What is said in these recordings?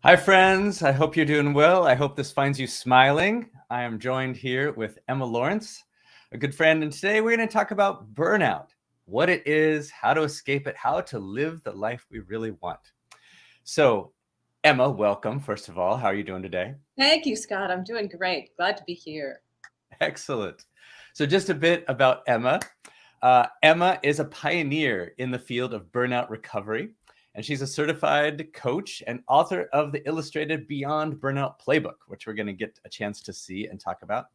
Hi, friends. I hope you're doing well. I hope this finds you smiling. I am joined here with Emma Laurence, a good friend, and today we're going to talk about burnout, what it is, how to escape it, how to live the life we really want. So, Emma, welcome, first of all. How are you doing today? Thank you, Scott. I'm doing great. Glad to be here. Excellent. So just a bit about Emma. Emma is a pioneer in the field of burnout recovery, and she's a certified coach and author of the illustrated Beyond Burnout Playbook, which we're going to get a chance to see and talk about.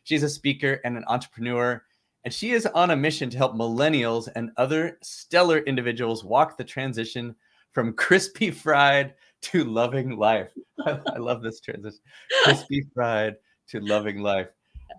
She's a speaker and an entrepreneur, and she is on a mission to help millennials and other stellar individuals walk the transition from crispy fried to loving life. I love this transition. Crispy fried to loving life.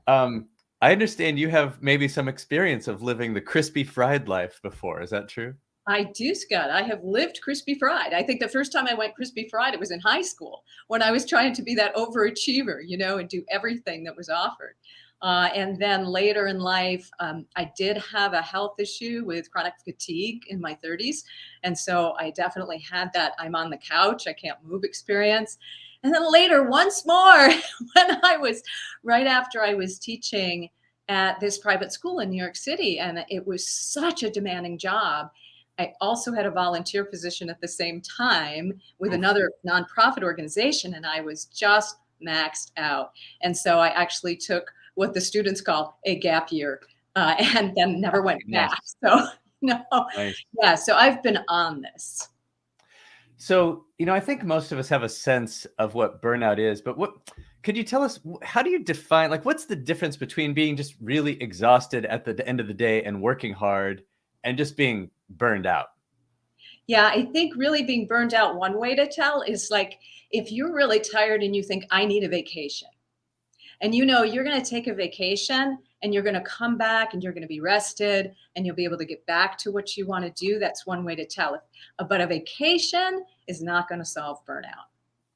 I understand you have maybe some experience of living the crispy fried life before. Is that true? I do, Scott. I have lived crispy fried. I think the first time I went crispy fried, it was in high school when I was trying to be that overachiever, and do everything that was offered. And then later in life, I did have a health issue with chronic fatigue in my 30s. And so I definitely had that I'm on the couch, I can't move experience. And then later, once more, when I was right after I was teaching at this private school in New York City, and it was such a demanding job. I also had a volunteer position at the same time with another nonprofit organization, and I was just maxed out. And so I actually took what the students call a gap year and then never went back. So, Nice. yeah, so I've been on this. So, I think most of us have a sense of what burnout is, but could you tell us, how do you define, what's the difference between being just really exhausted at the end of the day and working hard and just being burned out? Yeah, I think really being burned out, one way to tell is if you're really tired and you think I need a vacation, and you're going to take a vacation and you're going to come back and you're going to be rested and you'll be able to get back to what you want to do. That's one way to tell. But a vacation is not going to solve burnout.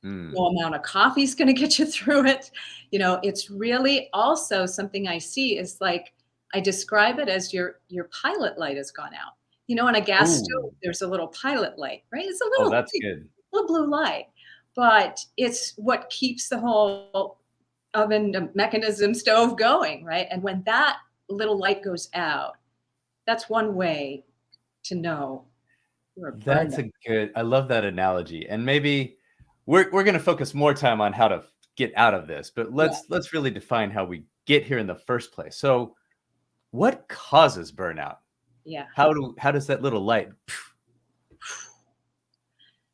No amount of coffee is going to get you through it. It's really also something I see is I describe it as your pilot light has gone out. On a gas stove, there's a little pilot light, right? It's a little, that's good. little blue light, but it's what keeps the whole oven mechanism stove going, right? And when that little light goes out, that's one way to know you're burned out. I love that analogy. And maybe we're going to focus more time on how to get out of this, but let's really define how we get here in the first place. So what causes burnout? Yeah. How does that little light?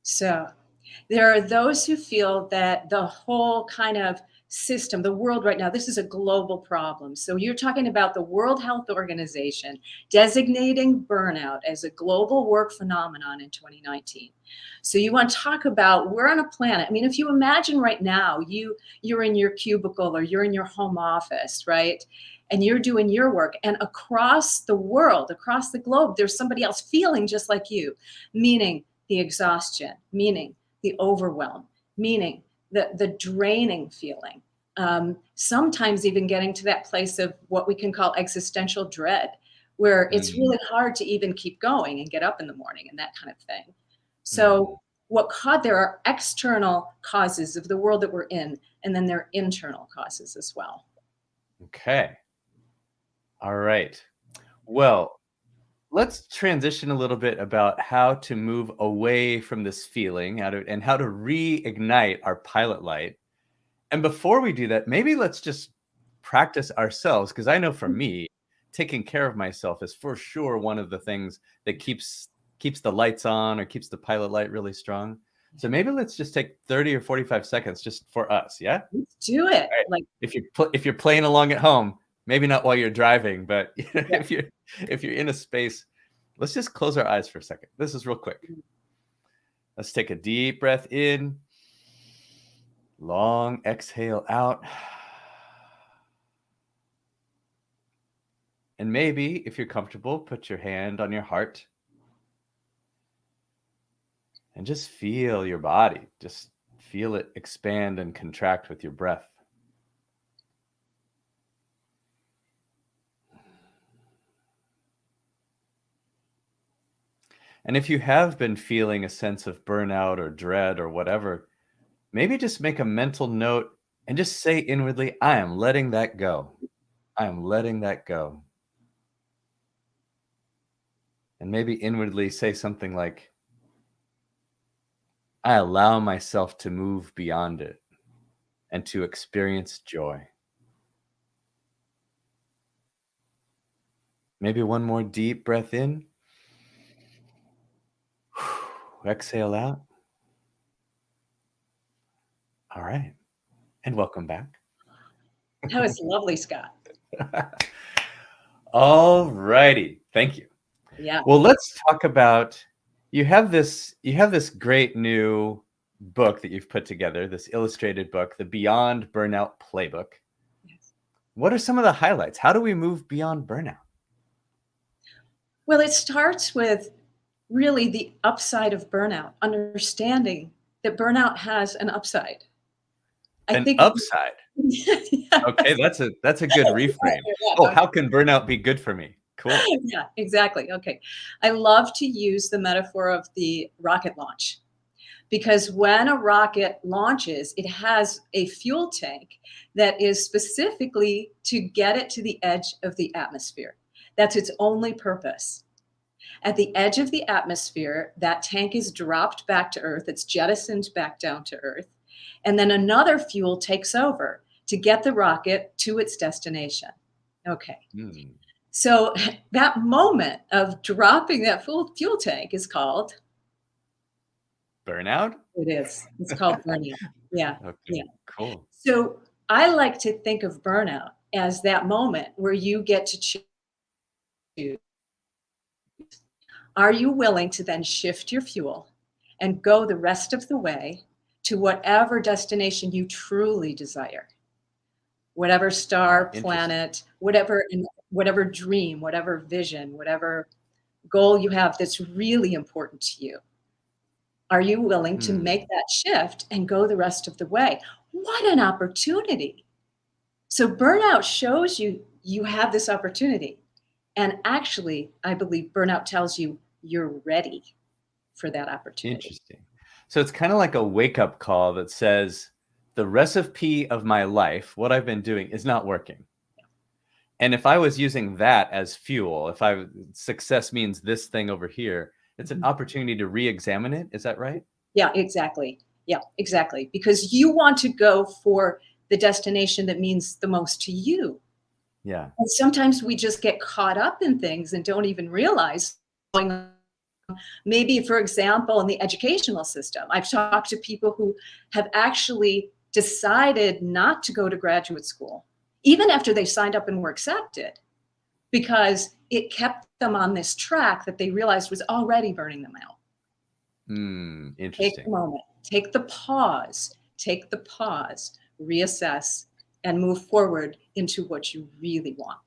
So there are those who feel that the whole kind of system, the world right now, this is a global problem. So you're talking about the World Health Organization designating burnout as a global work phenomenon in 2019. So you want to talk about, we're on a planet. I mean, if you imagine right now, you're in your cubicle or you're in your home office, right? And you're doing your work, and across the world, across the globe, there's somebody else feeling just like you, meaning the exhaustion, meaning the overwhelm, meaning the draining feeling. Sometimes even getting to that place of what we can call existential dread, where it's really hard to even keep going and get up in the morning and that kind of thing. So there are external causes of the world that we're in, and then there are internal causes as well. Okay. All right. Well, let's transition a little bit about how to move away from this feeling, and how to reignite our pilot light. And before we do that, maybe let's just practice ourselves, because I know for me, taking care of myself is for sure one of the things that keeps the lights on or keeps the pilot light really strong. So maybe let's just take 30 or 45 seconds just for us, yeah? Let's do it. All right. Like, If you're playing along at home, maybe not while you're driving, but yeah. if you're in a space, let's just close our eyes for a second. This is real quick. Let's take a deep breath in, long exhale out. And maybe, if you're comfortable, put your hand on your heart and just feel your body. Just feel it expand and contract with your breath. And if you have been feeling a sense of burnout or dread or whatever, maybe just make a mental note and just say inwardly, I am letting that go. I am letting that go. And maybe inwardly say something like, I allow myself to move beyond it and to experience joy. Maybe one more deep breath in. Exhale out. All right. And welcome back. That was lovely, Scott. All righty. Thank you. Yeah. Well, let's talk about, you have this great new book that you've put together, this illustrated book, the Beyond Burnout Playbook. Yes. What are some of the highlights? How do we move beyond burnout? Well, it starts with really the upside of burnout, understanding that burnout has an upside. I An think upside. yes. Okay, that's a good reframe. Yeah, Oh, okay. how can burnout be good for me? Cool. Yeah, exactly. Okay. I love to use the metaphor of the rocket launch because when a rocket launches, it has a fuel tank that is specifically to get it to the edge of the atmosphere. That's its only purpose. At the edge of the atmosphere, that tank is dropped back to Earth, it's jettisoned back down to Earth, and then another fuel takes over to get the rocket to its destination. Okay. Hmm. So that moment of dropping that fuel tank is called Burnout? it is. It's called burnout. Yeah. Okay, Yeah. cool. So I like to think of burnout as that moment where you get to choose. Are you willing to then shift your fuel and go the rest of the way to whatever destination you truly desire? Whatever star, Interesting. planet, whatever dream, whatever vision, whatever goal you have that's really important to you. Are you willing to Hmm. make that shift and go the rest of the way? What an opportunity. So burnout shows you you have this opportunity. And actually, I believe burnout tells you you're ready for that opportunity. Interesting. So it's kind of like a wake-up call that says the recipe of my life, what I've been doing, is not working. And if I was using that as fuel, if I success means this thing over here, it's an Mhm. opportunity to re-examine it. Is that right? Yeah, exactly. Yeah, exactly. Because you want to go for the destination that means the most to you. Yeah. And sometimes we just get caught up in things and don't even realize going on. Maybe, for example, in the educational system, I've talked to people who have actually decided not to go to graduate school, even after they signed up and were accepted, because it kept them on this track that they realized was already burning them out. Take the Interesting. moment, take the pause, reassess, and move forward into what you really want.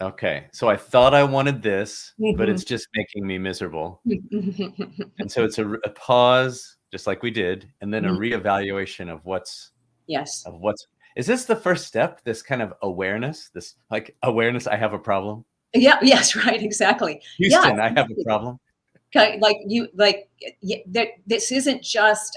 Okay. So I thought I wanted this, but Mhm. it's just making me miserable. And so it's a pause, just like we did, and then a Mhm. reevaluation of Yes. what's is this the first step? This kind of awareness, this like awareness, I have a problem. Yeah, yes, right, exactly. Yeah, Houston, I have a problem. like you like this isn't just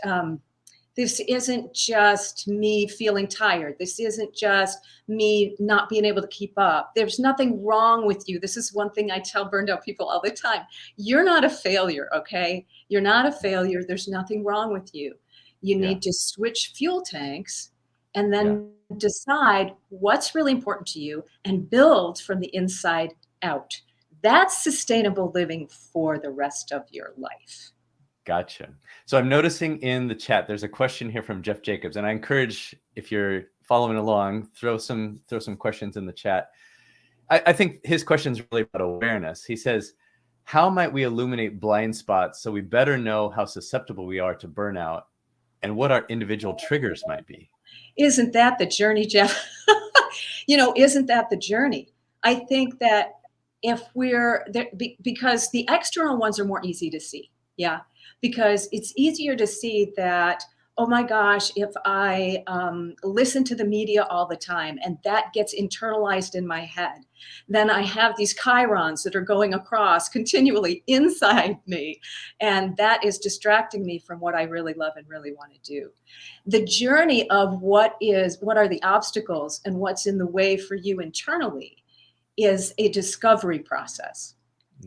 This isn't just me feeling tired. This isn't just me not being able to keep up. There's nothing wrong with you. This is one thing I tell burned out people all the time. You're not a failure, okay? You're not a failure. There's nothing wrong with you. You Yeah. need to switch fuel tanks and Yeah. then decide what's really important to you and build from the inside out. That's sustainable living for the rest of your life. Gotcha. So I'm noticing in the chat, there's a question here from Jeff Jacobs, and I encourage, if you're following along, throw some questions in the chat. I think his question is really about awareness. He says, how might we illuminate blind spots so we better know how susceptible we are to burnout and what our individual triggers might be? Isn't that the journey, Jeff? Isn't that the journey? I think that if we're there, because the external ones are more easy to see. Yeah. Because it's easier to see that, oh my gosh, if I listen to the media all the time and that gets internalized in my head, then I have these chyrons that are going across continually inside me. And that is distracting me from what I really love and really want to do. The journey of what are the obstacles and what's in the way for you internally is a discovery process.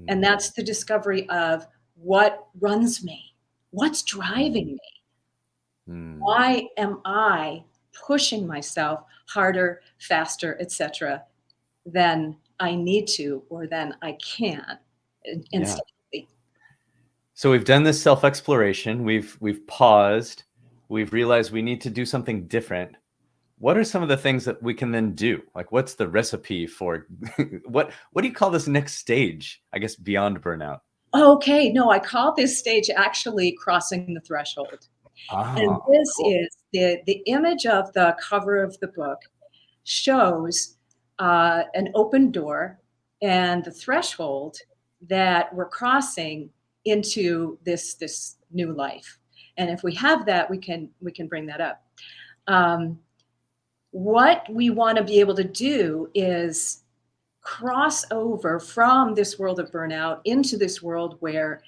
And that's the discovery of what runs me, what's driving me. Why am I pushing myself harder, faster, etc., than I need to or than I can instantly? So we've done this self-exploration. We've paused. We've realized we need to do something different. What are some of the things that we can then do? Like, what's the recipe for what do you call this next stage, I guess, beyond burnout? Okay, no, I call this stage actually crossing the threshold. And this Cool. is the image of the cover of the book shows an open door and the threshold that we're crossing into this new life. And if we have that, we can bring that up. What we want to be able to do is cross over from this world of burnout into this world where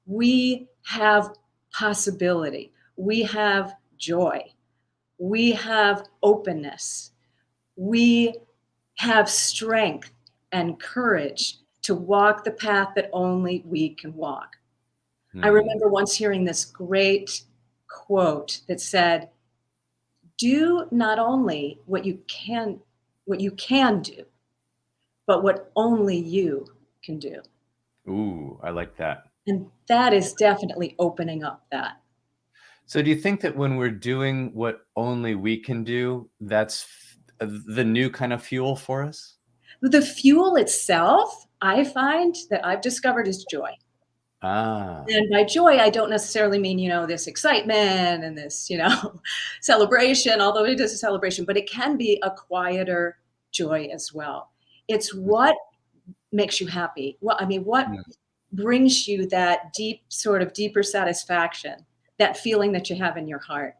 we have possibility, we have joy, we have openness, we have strength and courage to walk the path that only we can walk. I remember once hearing this great quote that said, do not only what you can do, but what only you can do. Ooh, I like that. And that is definitely opening up that. So do you think that when we're doing what only we can do, that's the new kind of fuel for us? The fuel itself, I find that I've discovered, is joy. And by joy, I don't necessarily mean, this excitement and this, celebration, although it is a celebration, but it can be a quieter joy as well. It's what makes you happy. What brings you that deeper satisfaction, that feeling that you have in your heart.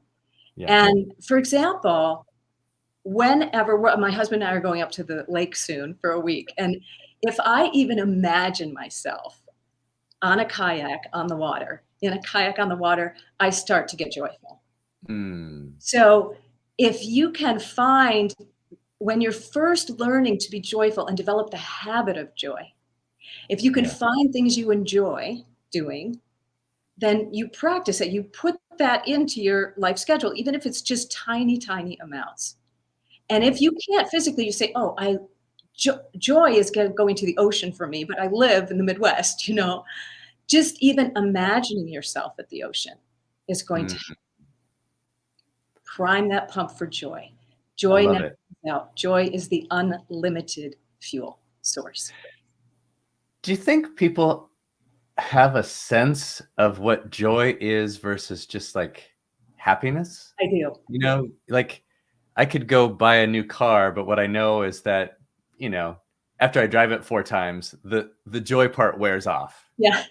Yeah. And for example, whenever my husband and I are going up to the lake soon for a week, and if I even imagine myself on a kayak on the water, I start to get joyful. So if you can find, when you're first learning to be joyful and develop the habit of joy, if you can find things you enjoy doing, then you practice it. You put that into your life schedule, even if it's just tiny, tiny amounts. And if you can't physically, you say, oh, joy is going to the ocean for me, but I live in the Midwest, just even imagining yourself at the ocean is going to prime that pump for joy. Joy never comes out. Joy is the unlimited fuel source. Do you think people have a sense of what joy is versus just like happiness? I do. Like I could go buy a new car, but what I know is that, after I drive it 4 times, the joy part wears off. Yeah.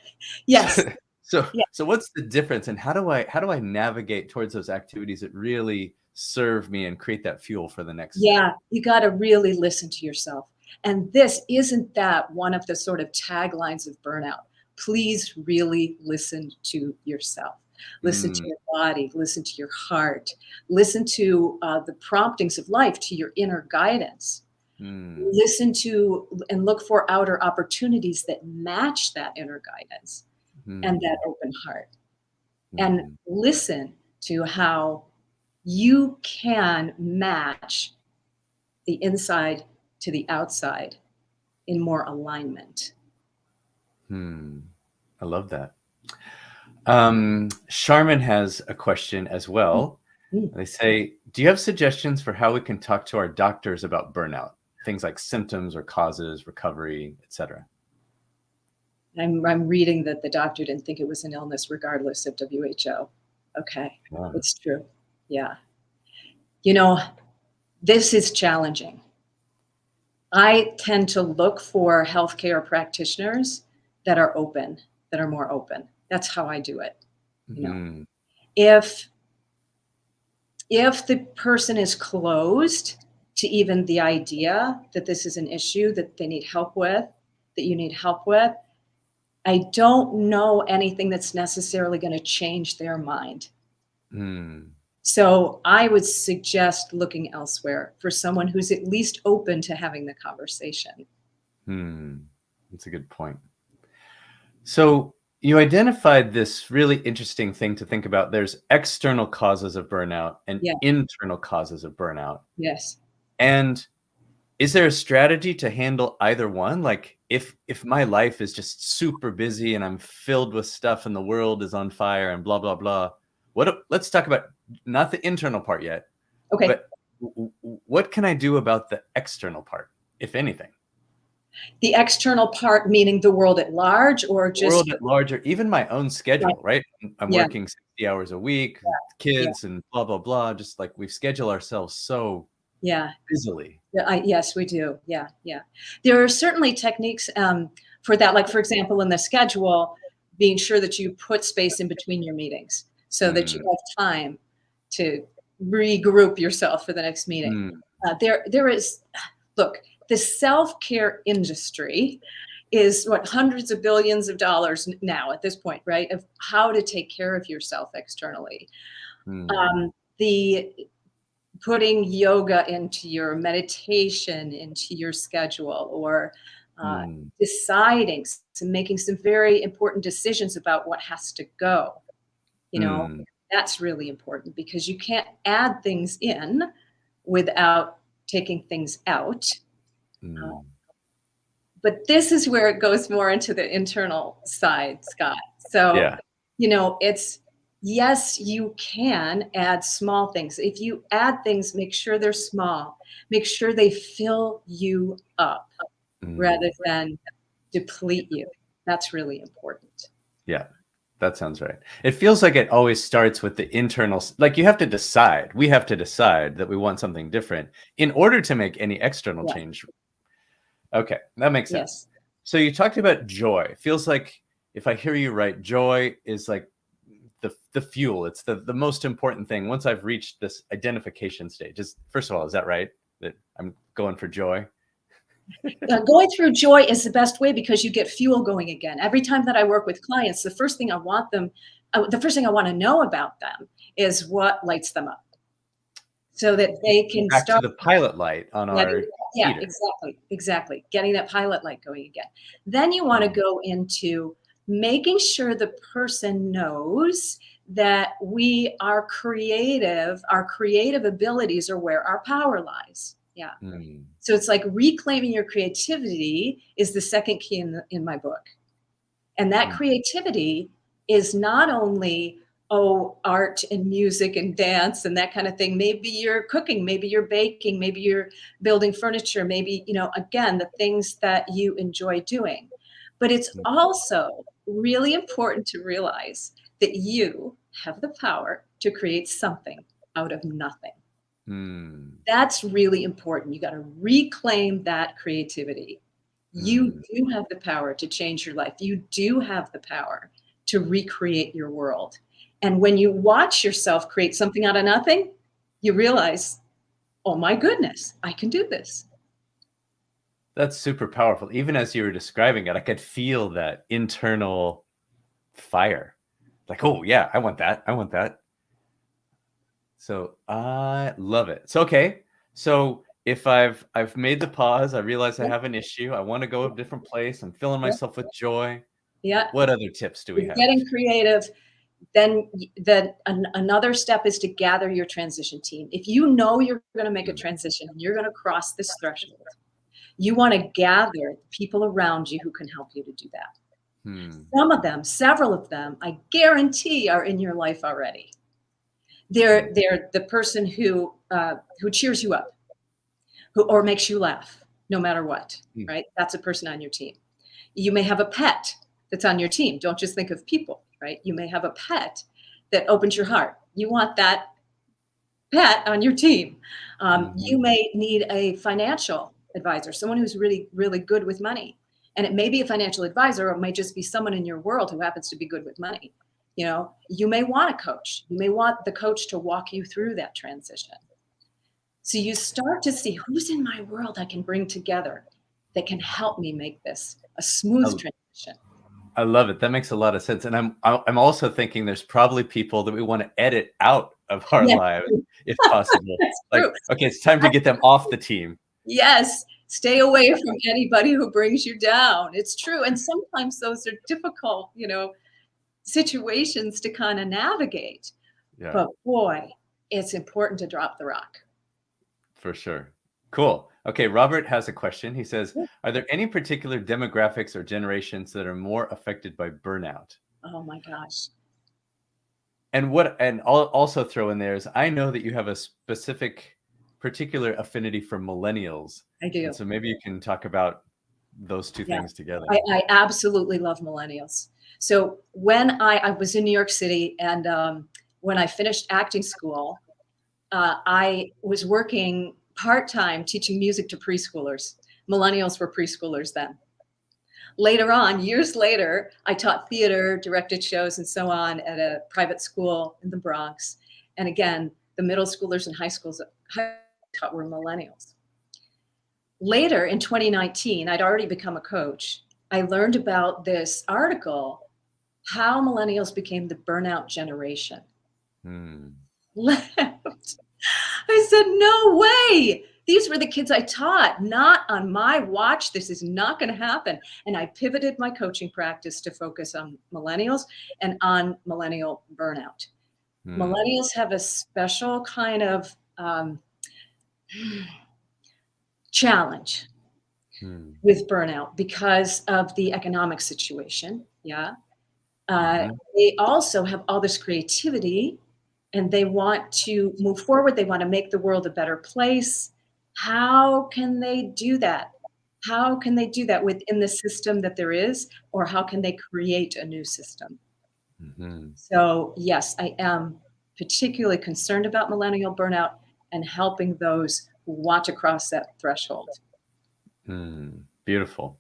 Yes. So what's the difference, and how do I navigate towards those activities that really serve me and create that fuel for the next step? You got to really listen to yourself. And isn't that one of the sort of taglines of burnout? Please really listen to yourself. Listen to Mm, your body, listen to your heart, listen to the promptings of life, to your inner guidance. mm, Listen to and look for outer opportunities that match that inner guidance and that mm, open heart. And mm, listen to how you can match the inside to the outside in more alignment. mm. I love that. Charmin has a question as well. Mm. They say, do you have suggestions for how we can talk to our doctors about burnout? Things like symptoms or causes, recovery, etc. I'm reading that the doctor didn't think it was an illness regardless of WHO. Okay, Yeah. it's true. Yeah. You know, this is challenging. I tend to look for healthcare practitioners that are open, that are more open. That's how I do it. You know, Mhm. if if the person is closed to even the idea that this is an issue that they need help with, that you need help with, I don't know anything that's necessarily going to change their mind. Mm. So I would suggest looking elsewhere for someone who's at least open to having the conversation. Hmm. That's a good point. So you identified this really interesting thing to think about. There's external causes of burnout and Yeah. internal causes of burnout. Yes. And is there a strategy to handle either one? Like if my life is just super busy and I'm filled with stuff and the world is on fire and blah blah blah. Let's talk about not the internal part yet, Okay. but what can I do about the external part, if anything? The external part, meaning the world at large, or The world just at large, or even my own right. schedule, right? I'm Yeah. working 60 hours a week, Yeah. kids and blah, blah, blah. Just like we schedule ourselves so Yeah. busily. Yeah, yes, we do. Yeah, yeah. There are certainly techniques for that. Like, for example, in the schedule, being sure that you put space in between your meetings so that you Mm, have time to regroup yourself for the next meeting. mm, There is, look, the self-care industry is what hundreds of billions of dollars now at this point, right? Of how to take care of yourself externally. mm, The putting yoga into your meditation, into your schedule, or uh, mm, deciding, making some very important decisions about what has to go. You know, mm, that's really important because you can't add things in without taking things out. Uh, mm. but this is where it goes more into the internal side, Scott. So, Yeah. it's yes, you can add small things. If you add things, make sure they're small. Make sure they fill you up rather Mm, than deplete you. That's really important. yeah. That sounds right. It feels like it always starts with the internal, like you have to decide. We have to decide that we want something different in order to make any external Yeah. change. Okay, that makes sense. Yes. So you talked about joy. Feels like if I hear you right, joy is like the fuel. It's the most important thing. Once I've reached this identification stage, is first of all, is that right? That I'm going for joy? Going through joy is the best way because you get fuel going again. Every time that I work with clients, the first thing I want to know about them is what lights them up so that they can Back to start the pilot light on getting, our yeah, heater. exactly, getting that pilot light going again. Then you want to Mm, go into making sure the person knows that we are creative, our creative abilities are where our power lies. Yeah. mm, So it's like reclaiming your creativity is the second key in my book. And that mm, creativity is not only, oh, art and music and dance and that kind of thing. Maybe you're cooking, maybe you're baking, maybe you're building furniture, maybe, again, the things that you enjoy doing. But it's mm, also really important to realize that you have the power to create something out of nothing. mm, That's really important. You got to reclaim that creativity. You mm. do have the power to change your life. You do have the power to recreate your world. And when you watch yourself create something out of nothing, you realize, oh my goodness, I can do this. That's super powerful. Even as you were describing it, I could feel that internal fire. Like, oh yeah, I want that. I want that. So I love it. So okay. So if I've made the pause, I realize I Yeah, have an issue. I want to go a different place. I'm filling yeah, myself with joy. yeah. What other tips do we You're have? getting creative. Then another step is to gather your transition team. If you know you're going to make a Mm, transition and you're going to cross this threshold, you want to gather people around you who can help you to do that. hmm. Some of them, several of them, I guarantee are in your life already. Hmm. They're the person who cheers you up, who or makes you laugh, no matter what. Hmm. Right? That's a person on your team. You may have a pet that's on your team. Don't just think of people. Right? You may have a pet that opens your heart. You want that pet on your team. You Mhm. may need a financial advisor, someone who's really, really good with money. And it may be a financial advisor, or it may just be someone in your world who happens to be good with money. You know, you may want a coach. You may want the coach to walk you through that transition. So you start to see who's in my world I can bring together that can help me make this a smooth I transition. I love it. That makes a lot of sense. And I'm also thinking there's probably people that we want to edit out of our Yes, lives if possible. that's Like, true. okay, it's time to get them off the team. Yes, stay away from anybody who brings you down. It's true, and sometimes those are difficult, situations to kinda navigate, Yeah, but boy, it's important to drop the rock. for sure. Cool. Okay, Robert has a question. He says, Yeah. are there any particular demographics or generations that are more affected by burnout? Oh my gosh. And what, and I'll also throw in there is I know that you have a specific, particular affinity for millennials. I And do. so maybe you can talk about those two Yeah. things together. I absolutely love millennials. So when I was in New York City and, when I finished acting school, I was working part-time teaching music to preschoolers. Millennials were preschoolers then. Later on, years later, I taught theater, directed shows, and so on at a private school in the Bronx. And again, the middle schoolers and high schools I taught were millennials. Later in 2019, I'd already become a coach. I learned about this article, How Millennials Became the Burnout Generation. Hmm. Laughed. I said, no way. These were the kids I taught, not on my watch. This is not going to happen. And I pivoted my coaching practice to focus on millennials and on millennial burnout. Hmm. Millennials have a special kind of challenge Hmm. with burnout because of the economic situation. Yeah. Mhm. They also have all this creativity and they want to move forward. They want to make the world a better place. How can they do that? How can they do that within the system that there is, or how can they create a new system? Mhm. So, yes, I am particularly concerned about millennial burnout and helping those who want to cross that threshold. Beautiful.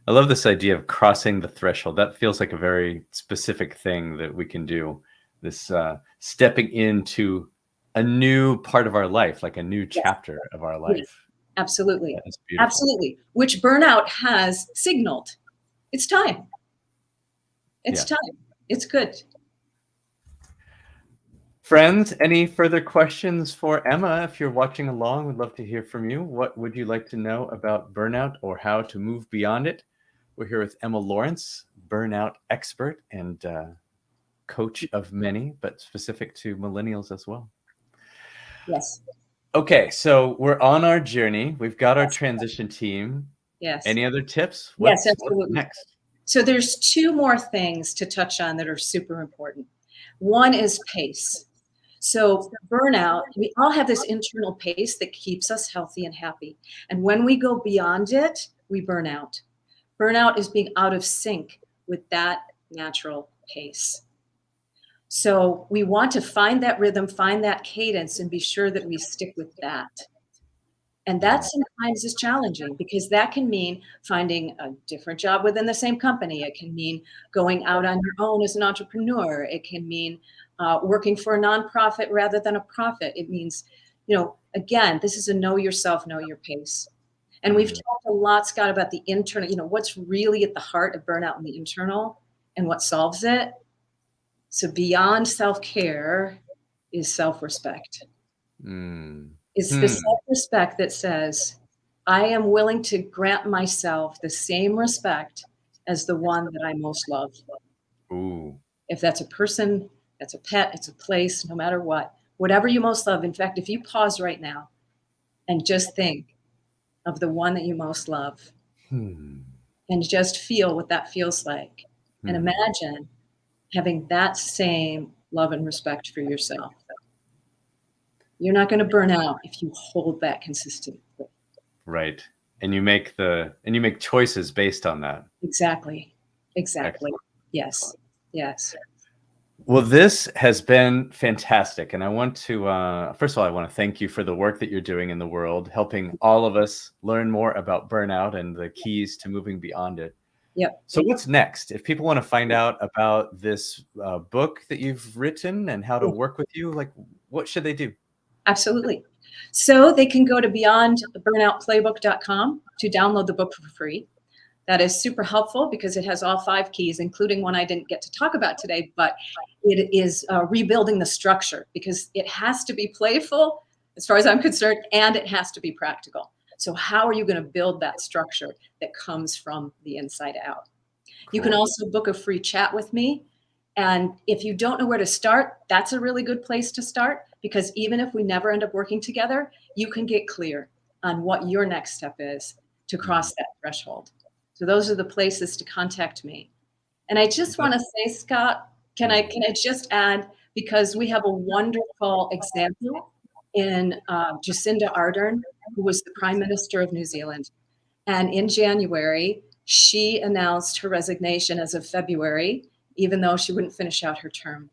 I love this idea of crossing the threshold. That feels like a very specific thing that we can do. This stepping into a new part of our life, like a new Yes, chapter of our yes, life. absolutely. That is beautiful. Absolutely. Which burnout has signaled it's time. It's Yeah. time. It's good. Friends, any further questions for Emma? If you're watching along, we'd love to hear from you. What would you like to know about burnout or how to move beyond it? We're here with Emma Laurence, burnout expert and coach of many, but specific to millennials as well. Yes. Okay, so we're on our journey. We've got our Yes. transition team. Yes. Any other tips? Yes, What's absolutely. next? So there's two more things to touch on that are super important. One is pace. So burnout, we all have this internal pace that keeps us healthy and happy. And when we go beyond it, we burn out. Burnout is being out of sync with that natural pace. So we want to find that rhythm, find that cadence, and be sure that we stick with that. And that Mm, sometimes is challenging because that can mean finding a different job within the same company. It can mean going out on your own as an entrepreneur. It can mean working for a nonprofit rather than a profit. It means, again, this is a know yourself, know your pace. And we've mhm, talked a lot, Scott, about the internal, what's really at the heart of burnout and the internal and what solves it. So beyond self-care is self-respect. Mm. It's the Hmm. self-respect that says, I am willing to grant myself the same respect as the one that I most love. Ooh. If that's a person, that's a pet, it's a place, no matter what, whatever you most love. In fact, if you pause right now and just think of the one that you most love Hmm. and just feel what that feels like, and Hmm. imagine having that same love and respect for yourself. You're not going to burn out if you hold that consistently. Right. And you make choices based on that. Exactly. Exactly. Excellent. Yes. Excellent. Yes. Well, this has been fantastic. And I want to, first of all, I want to thank you for the work that you're doing in the world, helping all of us learn more about burnout and the keys to moving beyond it. Yep. So, what's next? If people want to find out about this book that you've written and how to work with you, like, what should they do? Absolutely. So they can go to beyondburnoutplaybook.com to download the book for free. That is super helpful because it has all 5 keys, including one I didn't get to talk about today, but it is rebuilding the structure because it has to be playful, as far as I'm concerned, and it has to be practical. So how are you going to build that structure that comes from the inside out? You can Cool. also book a free chat with me. And if you don't know where to start, that's a really good place to start because even if we never end up working together, you can get clear on what your next step is to Mm. cross that threshold. So those are the places to contact me. And I just want to say, Scott, Mm. can I just add because we have a wonderful example in Jacinda Ardern, who was the Prime Minister of New Zealand. And in January, she announced her resignation as of February, even though she wouldn't finish out her term.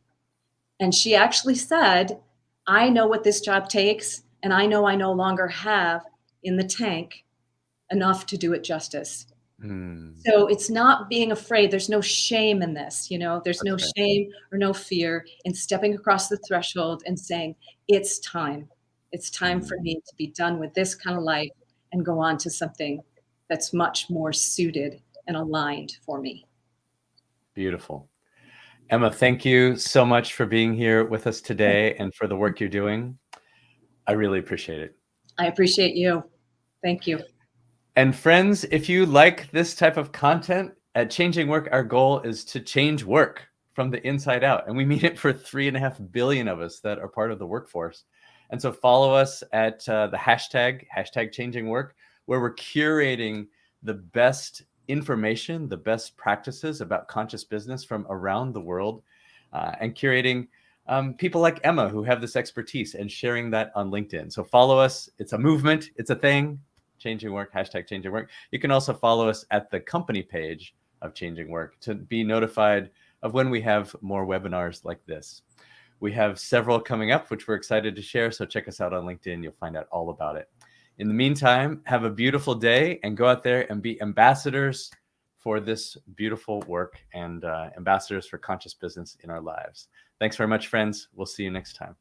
And she actually said, I know what this job takes, and I know I no longer have in the tank enough to do it justice. Mm. So it's not being afraid. There's no shame in this, you know, there's That's no right. shame or no fear in stepping across the threshold and saying, it's time. It's time for Mm. me to be done with this kind of life and go on to something that's much more suited and aligned for me. Beautiful. Emma, thank you so much for being here with us today and for the work you're doing. I really appreciate it. I appreciate you. Thank you. And friends, if you like this type of content at Changing Work, our goal is to change work from the inside out. And we mean it for 3.5 billion of us that are part of the workforce. And so follow us at the hashtag Changing Work, where we're curating the best information, the best practices about conscious business from around the world, and curating people like Emma who have this expertise and sharing that on LinkedIn. So follow us. It's a movement. It's a thing. Changing Work, hashtag Changing Work. You can also follow us at the company page of Changing Work to be notified of when we have more webinars like this. We have several coming up, which we're excited to share. So check us out on LinkedIn. You'll find out all about it. In the meantime, have a beautiful day and go out there and be ambassadors for this beautiful work and ambassadors for conscious business in our lives. Thanks very much, friends. We'll see you next time.